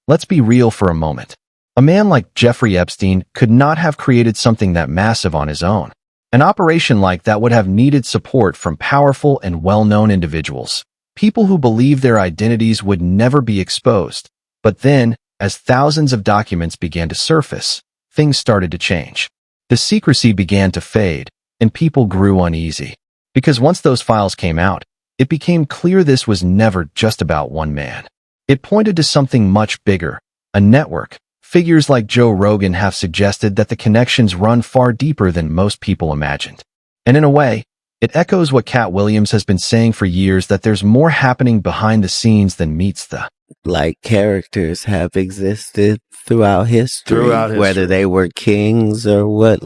Let's be real for a moment. A man like Jeffrey Epstein could not have created something that massive on his own. An operation like that would have needed support from powerful and well-known individuals, people who believed their identities would never be exposed. But then, as thousands of documents began to surface, things started to change. The secrecy began to fade, and people grew uneasy. Because once those files came out, it became clear this was never just about one man. It pointed to something much bigger, a network. Figures like Joe Rogan have suggested that the connections run far deeper than most people imagined. And in a way, it echoes what KattWilliams has been saying for years, that there's more happening behind the scenes than meets the like characters have existed throughout history, whether they were kings or what,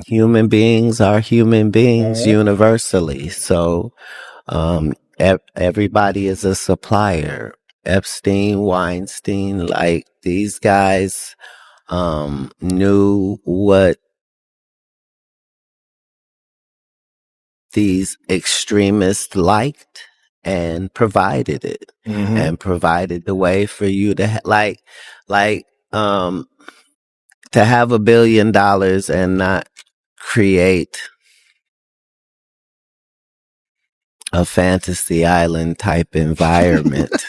human beings are human beings universally. So, everybody is a supplier. Epstein, Weinstein, like these guys, knew what these extremists liked and provided it, and provided the way for you to to have $1 billion and not create a fantasy island type environment.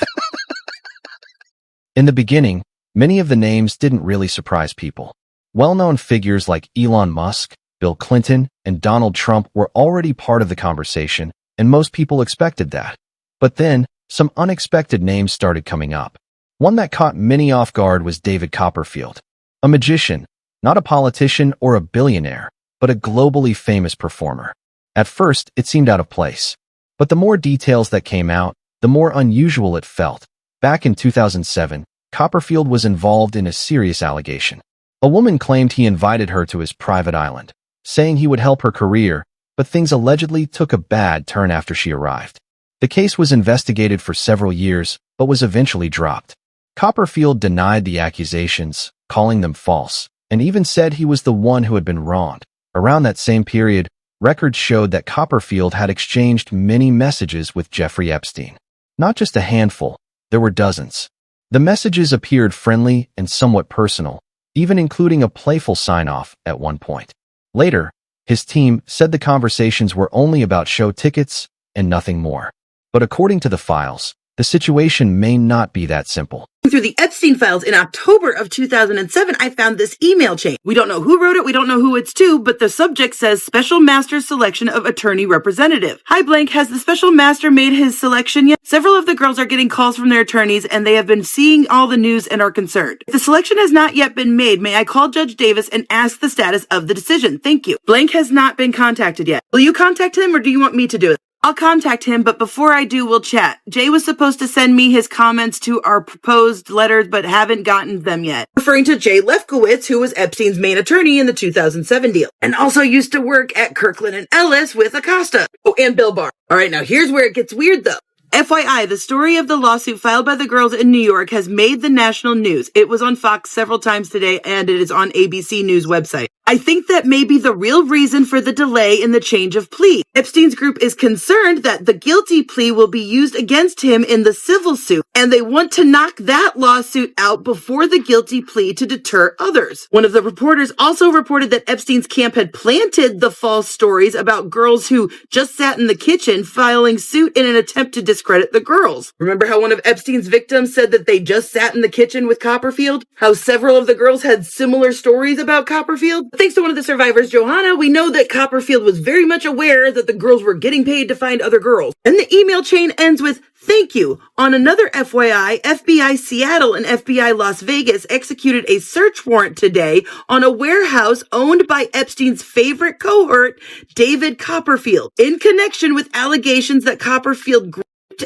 In the beginning, many of the names didn't really surprise people. Well-known figures like Elon Musk, Bill Clinton, and Donald Trump were already part of the conversation, and most people expected that. But then, some unexpected names started coming up. One that caught many off guard was David Copperfield, a magician, not a politician or a billionaire, but a globally famous performer. At first, it seemed out of place. But the more details that came out, the more unusual it felt. Back in 2007, Copperfield was involved in a serious allegation. A woman claimed he invited her to his private island, saying he would help her career, but things allegedly took a bad turn after she arrived. The case was investigated for several years, but was eventually dropped. Copperfield denied the accusations, calling them false, and even said he was the one who had been wronged. Around that same period, records showed that Copperfield had exchanged many messages with Jeffrey Epstein. Not just a handful, there were dozens. The messages appeared friendly and somewhat personal, even including a playful sign-off at one point. Later, his team said the conversations were only about show tickets and nothing more. But according to the files, the situation may not be that simple. Through the Epstein files in October of 2007, I found this email chain. We don't know who wrote it, we don't know who it's to, but the subject says Special Master Selection of Attorney Representative. Hi blank, has the Special Master made his selection yet? Several of the girls are getting calls from their attorneys and they have been seeing all the news and are concerned. If the selection has not yet been made, may I call Judge Davis and ask the status of the decision? Thank you. Blank has not been contacted yet. Will you contact him or do you want me to do it? I'll contact him, but before I do, we'll chat. Jay was supposed to send me his comments to our proposed letters, but haven't gotten them yet. Referring to Jay Lefkowitz, who was Epstein's main attorney in the 2007 deal, and also used to work at Kirkland and Ellis with Acosta. Oh, and Bill Barr. All right, now here's where it gets weird, though. FYI, the story of the lawsuit filed by the girls in New York has made the national news. It was on Fox several times today, and it is on ABC News website. I think that may be the real reason for the delay in the change of plea. Epstein's group is concerned that the guilty plea will be used against him in the civil suit, and they want to knock that lawsuit out before the guilty plea to deter others. One of the reporters also reported that Epstein's camp had planted the false stories about girls who just sat in the kitchen filing suit in an attempt to discredit the girls. Remember how one of Epstein's victims said that they just sat in the kitchen with Copperfield? How several of the girls had similar stories about Copperfield? Thanks to one of the survivors, Johanna, we know that Copperfield was very much aware that the girls were getting paid to find other girls. And the email chain ends with, "Thank you." On another FYI, FBI Seattle and FBI Las Vegas executed a search warrant today on a warehouse owned by Epstein's favorite cohort, David Copperfield, in connection with allegations that Copperfield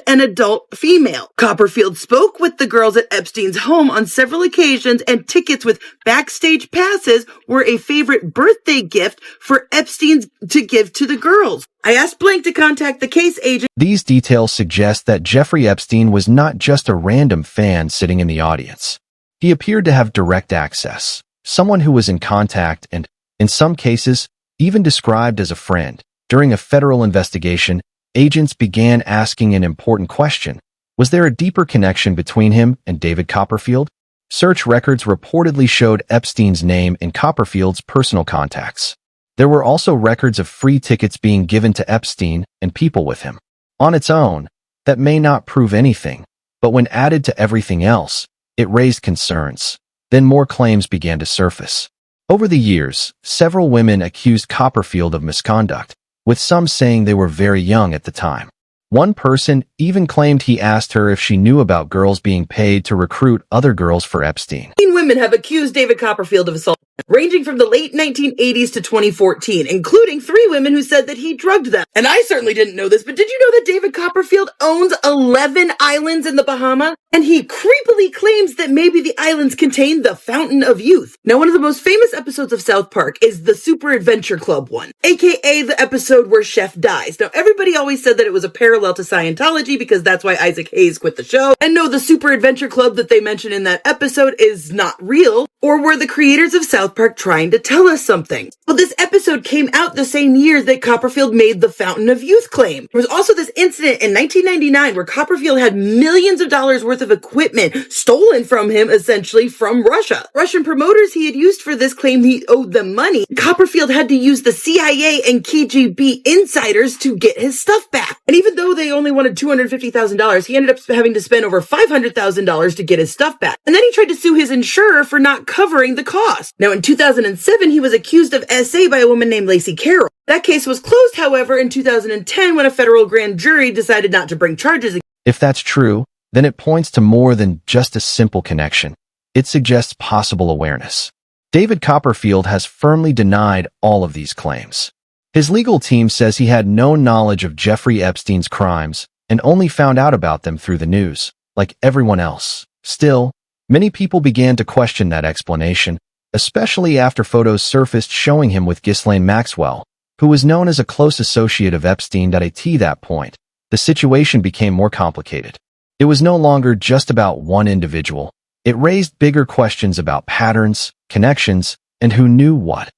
an adult female. Copperfield spoke with the girls at Epstein's home on several occasions, and tickets with backstage passes were a favorite birthday gift for Epstein's to give to the girls. I asked Blank to contact the case agent. These details suggest that Jeffrey Epstein was not just a random fan sitting in the audience. He appeared to have direct access, someone who was in contact and, in some cases, even described as a friend. During a federal investigation, agents began asking an important question. Was there a deeper connection between him and David Copperfield? Search records reportedly showed Epstein's name in Copperfield's personal contacts. There were also records of free tickets being given to Epstein and people with him. On its own, that may not prove anything, but when added to everything else, it raised concerns. Then more claims began to surface. Over the years, several women accused Copperfield of misconduct, with some saying they were very young at the time. One person even claimed he asked her if she knew about girls being paid to recruit other girls for Epstein. Women have accused David Copperfield of assault, ranging from the late 1980s to 2014, including 3 women who said that he drugged them. And I certainly didn't know this, but did you know that David Copperfield owns 11 islands in the Bahamas? And he creepily claims that maybe the islands contain the Fountain of Youth. Now, one of the most famous episodes of South Park is the Super Adventure Club one, aka the episode where Chef dies. Now, everybody always said that it was a parallel to Scientology because that's why Isaac Hayes quit the show. And no, the Super Adventure Club that they mention in that episode is not real, or were the creators of South Park trying to tell us something? Well, this episode came out the same year that Copperfield made the Fountain of Youth claim. There was also this incident in 1999 where Copperfield had millions of dollars worth of equipment stolen from him, essentially from Russia. Russian promoters he had used for this claim he owed them money. Copperfield had to use the CIA and KGB insiders to get his stuff back. And even though they only wanted $250,000, he ended up having to spend over $500,000 to get his stuff back. And then he tried to sue his insurer for not covering the cost. Now, in 2007, he was accused of SA by a woman named Lacey Carroll. That case was closed, however, in 2010 when a federal grand jury decided not to bring charges. If that's true, then it points to more than just a simple connection. It suggests possible awareness. David Copperfield has firmly denied all of these claims. His legal team says he had no knowledge of Jeffrey Epstein's crimes and only found out about them through the news, like everyone else. Still, many people began to question that explanation, especially after photos surfaced showing him with Ghislaine Maxwell, who was known as a close associate of Epstein. At that point, the situation became more complicated. It was no longer just about one individual. It raised bigger questions about patterns, connections, and who knew what.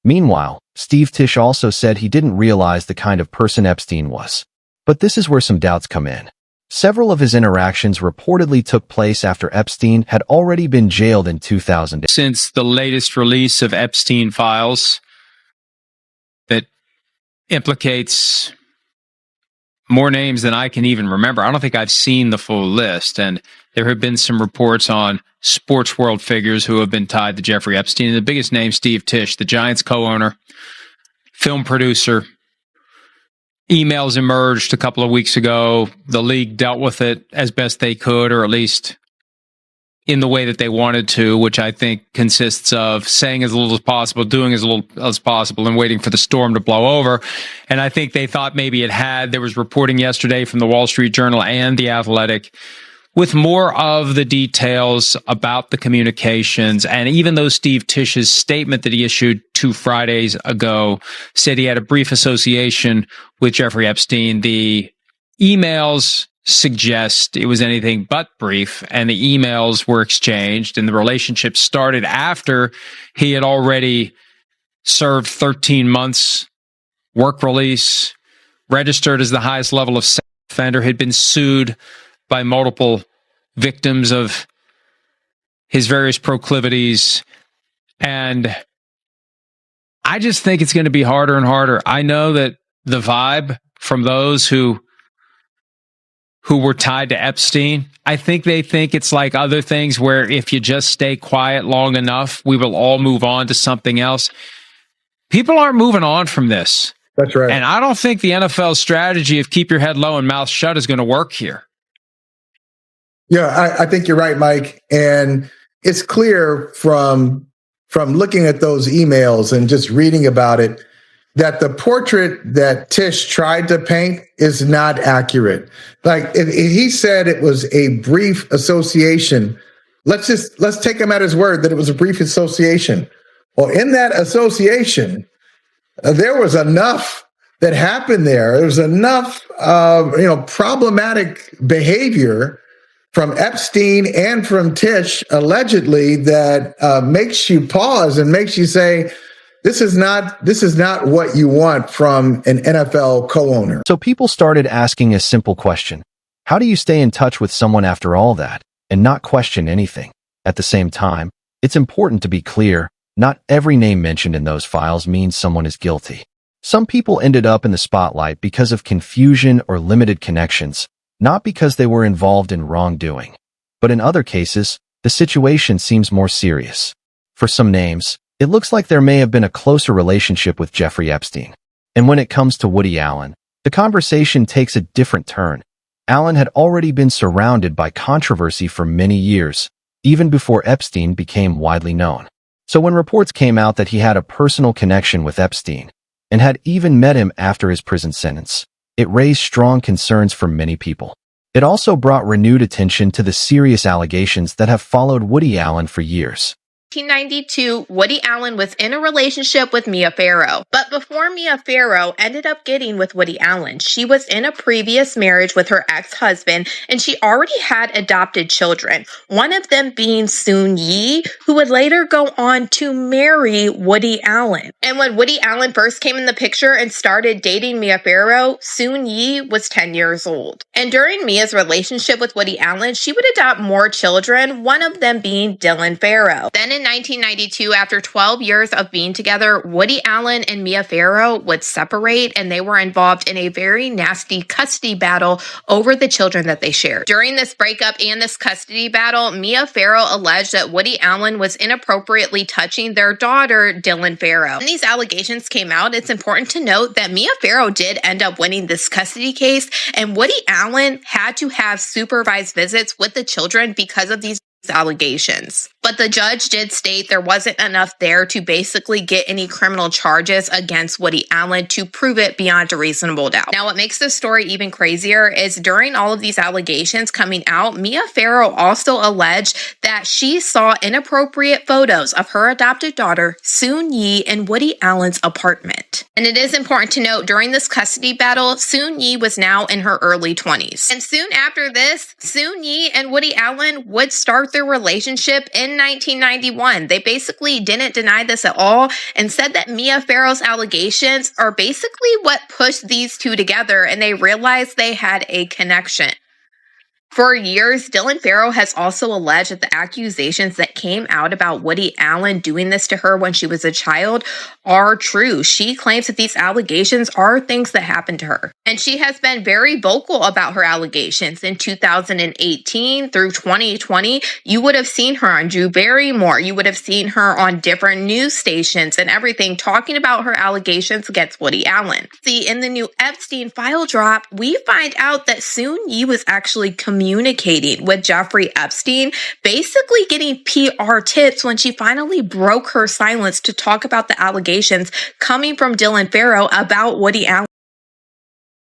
Meanwhile, Steve Tisch also said he didn't realize the kind of person Epstein was. But this is where some doubts come in. Several of his interactions reportedly took place after Epstein had already been jailed in 2000. Since the latest release of Epstein files that implicates more names than I can even remember. I don't think I've seen the full list. And there have been some reports on sports world figures who have been tied to Jeffrey Epstein. And the biggest name, Steve Tisch, the Giants co-owner, film producer. Emails emerged a couple of weeks ago. The league dealt with it as best they could, or at least in the way that they wanted to, which I think consists of saying as little as possible, doing as little as possible, and waiting for the storm to blow over. And I think they thought maybe it had. There was reporting yesterday from the Wall Street Journal and The Athletic with more of the details about the communications. And even though Steve Tisch's statement that he issued 2 Fridays ago said he had a brief association with Jeffrey Epstein, the emails suggest it was anything but brief, and the emails were exchanged, and the relationship started after he had already served 13 months work release, registered as the highest level of sex offender, had been sued by multiple victims of his various proclivities. And I just think it's going to be harder and harder. I know that the vibe from those who were tied to Epstein, I think they think it's like other things where if you just stay quiet long enough, we will all move on to something else. People aren't moving on from this. That's right. And I don't think the NFL's strategy of keep your head low and mouth shut is going to work here. Yeah, I think you're right, Mike. And it's clear from looking at those emails and just reading about it that the portrait that Tisch tried to paint is not accurate. Like if he said it was a brief association, let's take him at his word that it was a brief association. Well, in that association, there was enough that happened there. There was enough, problematic behavior from Epstein and from Tisch, allegedly, that makes you pause and makes you say, this is not what you want from an NFL co-owner. So people started asking a simple question. How do you stay in touch with someone after all that and not question anything? At the same time, it's important to be clear, not every name mentioned in those files means someone is guilty. Some people ended up in the spotlight because of confusion or limited connections, not because they were involved in wrongdoing. But in other cases, the situation seems more serious. For some names, it looks like there may have been a closer relationship with Jeffrey Epstein. And when it comes to Woody Allen, the conversation takes a different turn. Allen had already been surrounded by controversy for many years, even before Epstein became widely known. So when reports came out that he had a personal connection with Epstein and had even met him after his prison sentence, it raised strong concerns for many people. It also brought renewed attention to the serious allegations that have followed Woody Allen for years. 1992, Woody Allen was in a relationship with Mia Farrow. But before Mia Farrow ended up getting with Woody Allen, she was in a previous marriage with her ex-husband, and she already had adopted children, one of them being Soon Yi, who would later go on to marry Woody Allen. And when Woody Allen first came in the picture and started dating Mia Farrow, Soon Yi was 10 years old. And during Mia's relationship with Woody Allen, she would adopt more children, one of them being Dylan Farrow. Then in 1992, after 12 years of being together, Woody Allen and Mia Farrow would separate, and they were involved in a very nasty custody battle over the children that they shared. During this breakup and this custody battle, Mia Farrow alleged that Woody Allen was inappropriately touching their daughter, Dylan Farrow. When these allegations came out, it's important to note that Mia Farrow did end up winning this custody case, and Woody Allen had to have supervised visits with the children because of these allegations. But the judge did state there wasn't enough there to basically get any criminal charges against Woody Allen to prove it beyond a reasonable doubt. Now, what makes this story even crazier is during all of these allegations coming out, Mia Farrow also alleged that she saw inappropriate photos of her adopted daughter, Soon Yi, in Woody Allen's apartment. And it is important to note, during this custody battle, Soon Yi was now in her early 20s. And soon after this, Soon Yi and Woody Allen would start their relationship in 1991. They basically didn't deny this at all and said that Mia Farrow's allegations are basically what pushed these two together, and they realized they had a connection. For years, Dylan Farrow has also alleged that the accusations that came out about Woody Allen doing this to her when she was a child are true. She claims that these allegations are things that happened to her. And she has been very vocal about her allegations. In 2018 through 2020, you would have seen her on Drew Barrymore. You would have seen her on different news stations and everything talking about her allegations against Woody Allen. See, in the new Epstein file drop, we find out that Soon Yi was actually communicating with Jeffrey Epstein, basically getting PR tips when she finally broke her silence to talk about the allegations coming from Dylan Farrow about Woody Allen.